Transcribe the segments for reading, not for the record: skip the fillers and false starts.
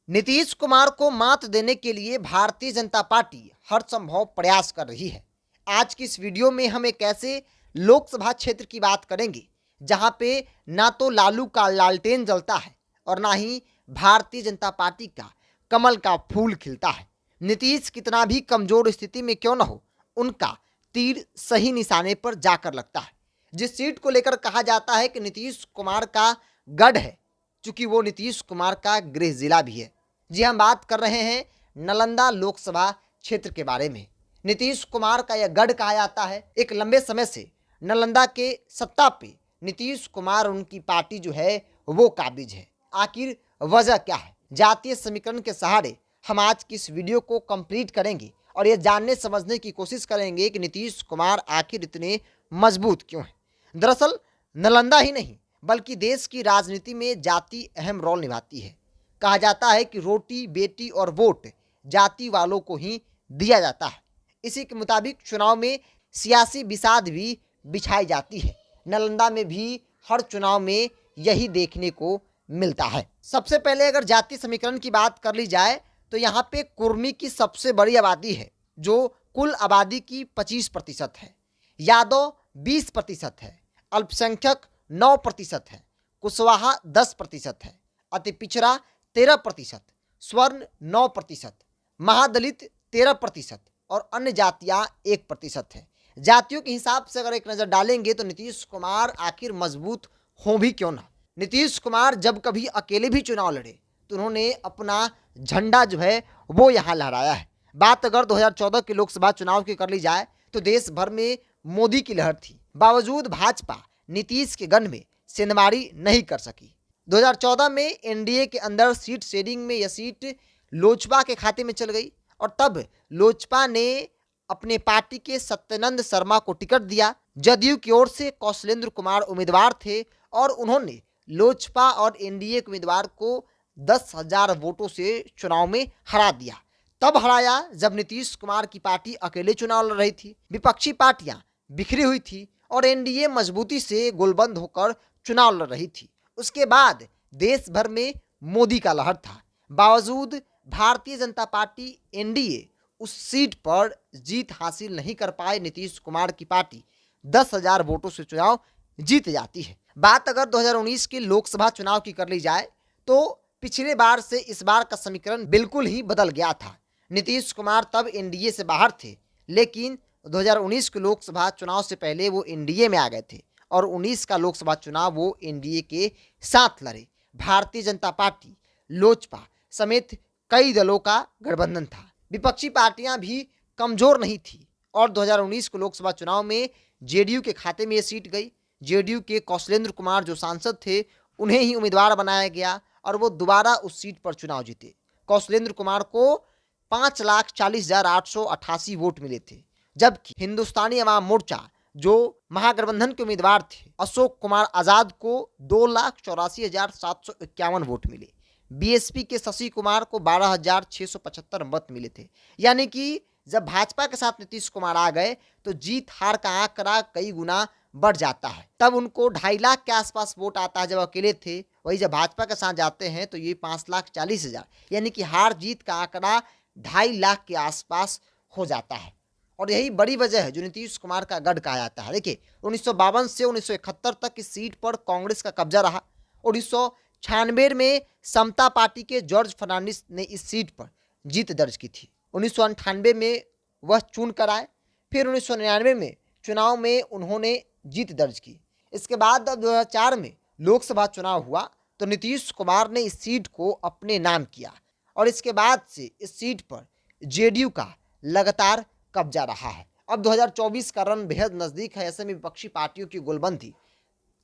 नीतीश कुमार को मात देने के लिए भारतीय जनता पार्टी हर संभव प्रयास कर रही है। आज की इस वीडियो में हम एक ऐसे लोकसभा क्षेत्र की बात करेंगे जहां पे ना तो लालू का लालटेन जलता है और ना ही भारतीय जनता पार्टी का कमल का फूल खिलता है। नीतीश कितना भी कमजोर स्थिति में क्यों न हो, उनका तीर सही निशाने पर जाकर लगता है। जिस सीट को लेकर कहा जाता है कि नीतीश कुमार का गढ़ है, चूंकि वो नीतीश कुमार का गृह जिला भी है। जी, हम बात कर रहे हैं नालंदा लोकसभा क्षेत्र के बारे में। नीतीश कुमार का यह गढ़ कहा जाता है। एक लंबे समय से नालंदा के सत्ता पे नीतीश कुमार और उनकी पार्टी जो है वो काबिज है। आखिर वजह क्या है? जातीय समीकरण के सहारे हम आज की इस वीडियो को कंप्लीट करेंगे और ये जानने समझने की कोशिश करेंगे कि नीतीश कुमार आखिर इतने मजबूत क्यों हैं। दरअसल नालंदा ही नहीं बल्कि देश की राजनीति में जाति अहम रोल निभाती है। कहा जाता है कि रोटी बेटी और वोट जाति वालों को ही दिया जाता है। इसी के मुताबिक चुनाव में सियासी बिसात भी बिछाई जाती है। नालंदा में भी हर चुनाव में यही देखने को मिलता है। सबसे पहले अगर जाति समीकरण की बात कर ली जाए तो यहाँ पे कुर्मी की सबसे बड़ी आबादी है जो कुल आबादी की 25% है, यादव 20% है, अल्पसंख्यक 9% है, कुशवाहा 10% है, अति पिछड़ा 13%, स्वर्ण 9%, महादलित 13% और अन्य जातियां 1% है। जातियों के हिसाब से अगर एक नज़र डालेंगे तो नीतीश कुमार आखिर मजबूत हो भी क्यों ना। नीतीश कुमार जब कभी अकेले भी चुनाव लड़े तो उन्होंने अपना झंडा जो है वो यहाँ लहराया है। बात अगर 2014 के लोकसभा चुनाव की कर ली जाए तो देश भर में मोदी की लहर थी। बावजूद भाजपा नीतीश के गन में सेंधमारी नहीं कर सकी। 2014 में एनडीए के अंदर सीट शेयरिंग में यह सीट लोजपा के खाते में चल गई और तब लोजपा ने अपने पार्टी के सत्यानंद शर्मा को टिकट दिया। जदयू की ओर से कौशलेंद्र कुमार उम्मीदवार थे और उन्होंने लोजपा और एनडीए के उम्मीदवार को 10,000 वोटों से चुनाव में हरा दिया। तब हराया जब नीतीश कुमार की पार्टी अकेले चुनाव लड़ रही थी, विपक्षी पार्टियां बिखरी हुई थी और एनडीए मजबूती से गोलबंद होकर चुनाव लड़ रही थी। उसके बाद देश भर में मोदी का लहर था। बावजूद भारतीय जनता पार्टी एनडीए उस सीट पर जीत हासिल नहीं कर पाए। नीतीश कुमार की पार्टी 10,000 वोटों से चुनाव जीत जाती है। बात अगर 2019 के लोकसभा चुनाव की कर ली जाए तो पिछले बार से इस बार का समीकरण बिल्कुल ही बदल गया था। नीतीश कुमार तब एनडीए से बाहर थे, लेकिन 2019 के लोकसभा चुनाव से पहले वो एनडीए में आ गए थे और 19 का लोकसभा चुनाव वो एनडीए के साथ लड़े। भारतीय जनता पार्टी, लोजपा समेत कई दलों का गठबंधन था। विपक्षी पार्टियां भी कमजोर नहीं थी और 2019 के लोकसभा चुनाव में जेडीयू के खाते में ये सीट गई। जेडीयू के कौशलेंद्र कुमार जो सांसद थे उन्हें ही उम्मीदवार बनाया गया और वो दोबारा उस सीट पर चुनाव जीते। कौशलेंद्र कुमार को 5,40,888 वोट मिले थे, जबकि हिंदुस्तानी अवाम मोर्चा जो महागठबंधन के उम्मीदवार थे अशोक कुमार आजाद को 2,84,751 वोट मिले। बीएसपी के शशि कुमार को 12,675 मत मिले थे। यानी कि जब भाजपा के साथ नीतीश कुमार आ गए तो जीत हार का आंकड़ा कई गुना बढ़ जाता है। तब उनको 2.5 लाख के आसपास वोट आता है जब अकेले थे। वही जब भाजपा के साथ जाते हैं तो ये 5,40,000, यानी कि हार जीत का आंकड़ा 2.5 लाख के आसपास हो जाता है। और यही बड़ी वजह है जो नीतीश कुमार का गढ़ कहा जाता है। देखिए 1952 से 1971 तक इस सीट पर कांग्रेस का कब्जा रहा। 1996 में समता पार्टी के जॉर्ज फर्नांडिस ने इस सीट पर जीत दर्ज की थी। 1998 में वह चुन कर आए, फिर 1999 में चुनाव में उन्होंने जीत दर्ज की। इसके बाद अब 2004 में लोकसभा चुनाव हुआ तो नीतीश कुमार ने इस सीट को अपने नाम किया और इसके बाद से इस सीट पर जेडीयू का लगातार कब्जा रहा है। अब 2024 का रन बेहद नज़दीक है। ऐसे में विपक्षी पार्टियों की गोलबंदी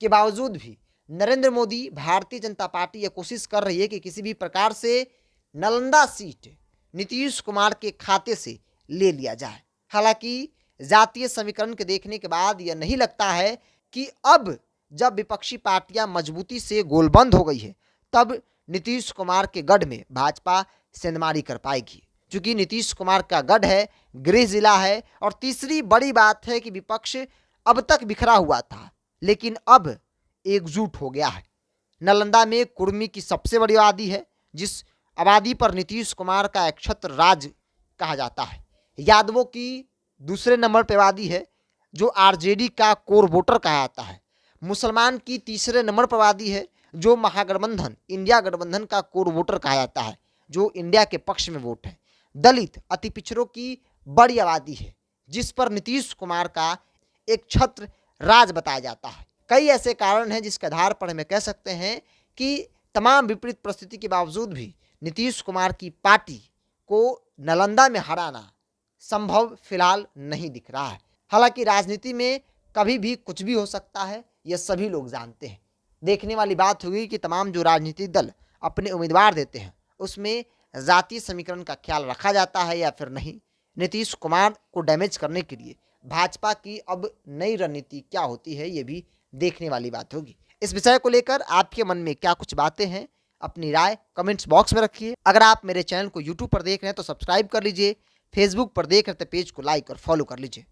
के बावजूद भी नरेंद्र मोदी, भारतीय जनता पार्टी यह कोशिश कर रही है कि किसी भी प्रकार से नालंदा सीट नीतीश कुमार के खाते से ले लिया जाए। हालांकि जातीय समीकरण के देखने के बाद यह नहीं लगता है कि अब जब विपक्षी पार्टियां मजबूती से गोलबंद हो गई है तब नीतीश कुमार के गढ़ में भाजपा सेंधमारी कर पाएगी, क्योंकि नीतीश कुमार का गढ़ है, गृह जिला है। और तीसरी बड़ी बात है कि विपक्ष अब तक बिखरा हुआ था लेकिन अब एकजुट हो गया है। नालंदा में कुर्मी की सबसे बड़ी आबादी है, जिस आबादी पर नीतीश कुमार का एक छत्र राज कहा जाता है। यादवों की दूसरे नंबर पर आबादी है जो आरजेडी का कोर वोटर कहा जाता है। मुसलमान की तीसरे नंबर पर आबादी है जो महागठबंधन इंडिया गठबंधन का कोर वोटर कहा जाता है, जो इंडिया के पक्ष में वोट है। दलित अति पिछड़ों की बड़ी आबादी है जिस पर नीतीश कुमार का एक छत्र राज बताया जाता है। कई ऐसे कारण हैं जिसके आधार पर हमें कह सकते हैं कि तमाम विपरीत परिस्थिति के बावजूद भी नीतीश कुमार की पार्टी को नालंदा में हराना संभव फिलहाल नहीं दिख रहा है। हालांकि राजनीति में कभी भी कुछ भी हो सकता है, यह सभी लोग जानते हैं। देखने वाली बात होगी कि तमाम जो राजनीतिक दल अपने उम्मीदवार देते हैं उसमें जातीय समीकरण का ख्याल रखा जाता है या फिर नहीं। नीतीश कुमार को डैमेज करने के लिए भाजपा की अब नई रणनीति क्या होती है, ये भी देखने वाली बात होगी। इस विषय को लेकर आपके मन में क्या कुछ बातें हैं, अपनी राय कमेंट्स बॉक्स में रखिए। अगर आप मेरे चैनल को यूट्यूब पर देख रहे हैं तो सब्सक्राइब कर लीजिए, फेसबुक पर देख रहे हैं तो पेज को लाइक और फॉलो कर लीजिए।